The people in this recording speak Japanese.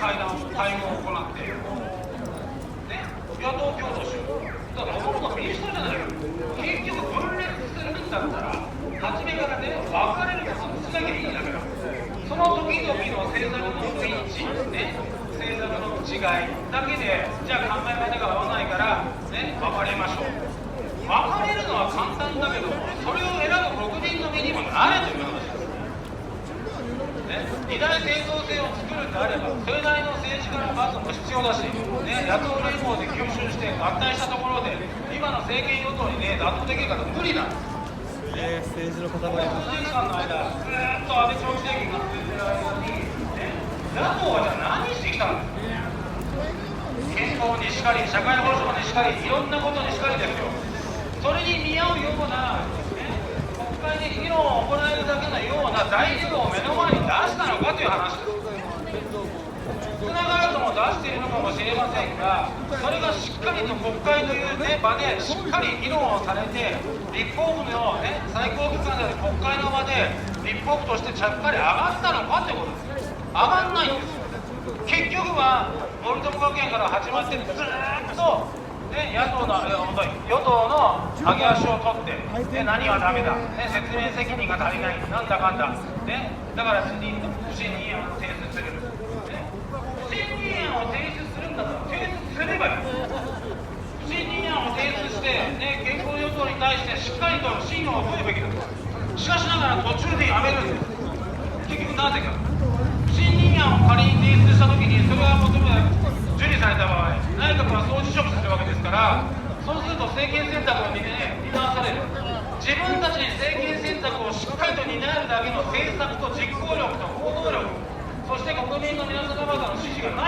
会合を行って、ね、野党共闘しよう。だからほとんど民主党じゃないよ。結局分裂するんだったら初めからね、分かれることにしなきゃいいんだから。その時々の政策の不一致、ね、政策の違いだけで、じゃあ考え方が合わないから、ね、分かれましょう。分かれるのは簡単だけども、それを選ぶ国民の身にもなれという話です。ね、二大政党制を作るんであれば、それなりの政治家の数も必要だし、ね、野党連合で吸収して合体したところで、今の政権与党にね、納得できるかと無理だ。政治の塊が数日間の間、ずっと安倍長期政権が続いている間に、ね、野党はじゃあ何してきたんですか。健康にしかり、社会保障にしかり、いろんなことにしかりですよ。それに見合うような、ね、国会で議論を行えるだけのような材料を目の前に出したのかという話です。少なからずも出しているのかもしれませんが、それがしっかりと国会という、ね、場でしっかり議論をされて、立法府の、ね、最高機関である国会の場で立法府としてちゃっかり上がったのかということです。上がんないんですよ。結局は森友学園から始まってずっと、ね、与党の上げ足を取って、ね、何はダメだ、ね、説明責任が足りない、なんだかんだ、ね、だから不信任案を提出する、ね、不信任案を提出するんだったら提出すればいい。不信任案を提出して、ね、健康与党に対してしっかりと信用を問うべきだ。しかしながら途中でやめるんです。結局なぜか。不信任案を仮に提出したときに、それが受理された場合、内閣は総辞職するわけですから、そうすると政権選択を担わされる。自分たちに政権選択をしっかりと担えるだけの政策と実行力と行動力、そして国民の皆様方の支持がない。